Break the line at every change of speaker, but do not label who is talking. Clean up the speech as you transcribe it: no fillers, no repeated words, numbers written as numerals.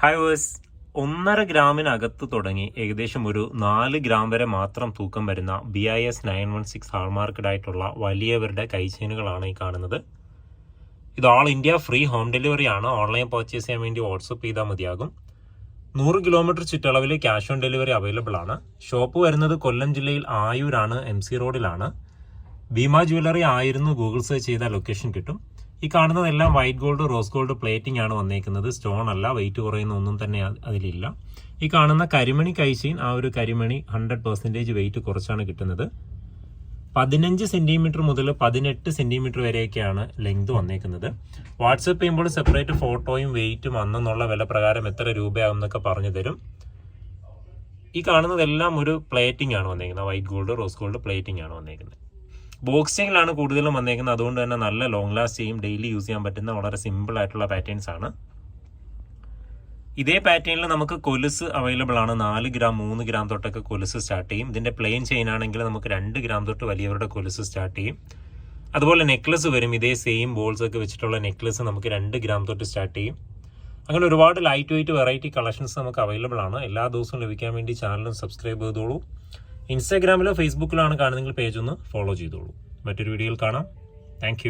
Hi verse, 1.5 ഗ്രാമിനകത്ത് തുടങ്ങി ഏകദേശം ഒരു 4 ഗ്രാം വരെ മാത്രം തൂക്കം വരുന്ന BIS 916 ഹാൾമാർക്കഡ് ആയിട്ടുള്ള വലിയവരുടെ കൈച്ചെയിനുകളാണ് ഈ കാണുന്നത്. ഇത് all India free home delivery ആണ്. ഓൺലൈൻ പർച്ചേസ് ചെയ്യാൻ വേണ്ടി വാട്സപ്പ് ചെയ്താൽ മതിയാകും. 100 കിലോമീറ്റർ ചുറ്റളവിൽ ക്യാഷ് ഓൺ ഡെലിവറി അവൈലബിൾ ആണ്. ഷോപ്പ് വരുന്നത് കൊല്ലം ജില്ലയിൽ ആയൂരാണ്, MC റോഡിലാണ്. ഭീമ ജ്വല്ലറി ആയിരുന്നു ഗൂഗിൾ സെർച്ച് ചെയ്താൽ ലൊക്കേഷൻ കിട്ടും. ഈ കാണുന്നതെല്ലാം white gold, rose gold plating ആണ് വന്നേക്കുന്നത്. സ്റ്റോൺ അല്ല, വെയിറ്റ് കുറയുന്ന ഒന്നും തന്നെ അതിലില്ല. ഈ കാണുന്ന കരിമണി കൈച്ചെയിൻ, ആ ഒരു കരിമണി 100% വെയിറ്റ് കുറച്ചാണ് കിട്ടുന്നത്. 15 സെന്റിമീറ്റർ മുതൽ 18 സെന്റിമീറ്റർ വരെയൊക്കെയാണ് ലെങ്ത് വന്നേക്കുന്നത്. വാട്സപ്പ് ചെയ്യുമ്പോൾ സെപ്പറേറ്റ് ഫോട്ടോയും വെയിറ്റും അന്നുള്ള വില പ്രകാരം എത്ര രൂപയാകും എന്നൊക്കെ പറഞ്ഞു തരും. ഈ കാണുന്നതെല്ലാം ഒരു പ്ലേറ്റിംഗ് ആണ് വന്നേക്കുന്നത്. White gold, rose gold plating ആണ് വന്നേക്കുന്നത്. ബോക്സിങ്ങിലാണ് കൂടുതലും വന്നേക്കുന്നത്. അതുകൊണ്ട് തന്നെ നല്ല ലോങ് ലാസ്റ്റ് ചെയ്യും, ഡെയിലി യൂസ് ചെയ്യാൻ പറ്റുന്ന വളരെ സിമ്പിൾ ആയിട്ടുള്ള പാറ്റേൺസ് ആണ്. ഇതേ പാറ്റേണിൽ നമുക്ക് കൊലുസ് അവൈലബിൾ ആണ്. 4 ഗ്രാം 3 ഗ്രാം തൊട്ടൊക്കെ കൊലുസ് സ്റ്റാർട്ട് ചെയ്യും. ഇതിന്റെ പ്ലെയിൻ ചെയിൻ ആണെങ്കിൽ നമുക്ക് 2 ഗ്രാം തൊട്ട് വലിയവരുടെ കൊലുസ് സ്റ്റാർട്ട് ചെയ്യും. അതുപോലെ നെക്ലസ് വരും. ഇതേ സെയിം ബോൾസ് ഒക്കെ വെച്ചിട്ടുള്ള നെക്ലസ് നമുക്ക് 2 ഗ്രാം തൊട്ട് സ്റ്റാർട്ട് ചെയ്യും. അങ്ങനെ ഒരുപാട് ലൈറ്റ് വെയിറ്റ് വെറൈറ്റി കളക്ഷൻസ് നമുക്ക് അവൈലബിൾ ആണ്. എല്ലാ ദിവസവും ലഭിക്കാൻ വേണ്ടി ചാനലും സബ്സ്ക്രൈബ് ചെയ്തോളൂ. ഇൻസ്റ്റാഗ്രാമിലോ ഫേസ്ബുക്കിലോ ആണ് കാണുന്നതെങ്കിൽ പേജ് ഒന്ന് ഫോളോ ചെയ്തോളൂ. മറ്റൊരു വീഡിയോയിൽ കാണാം. താങ്ക്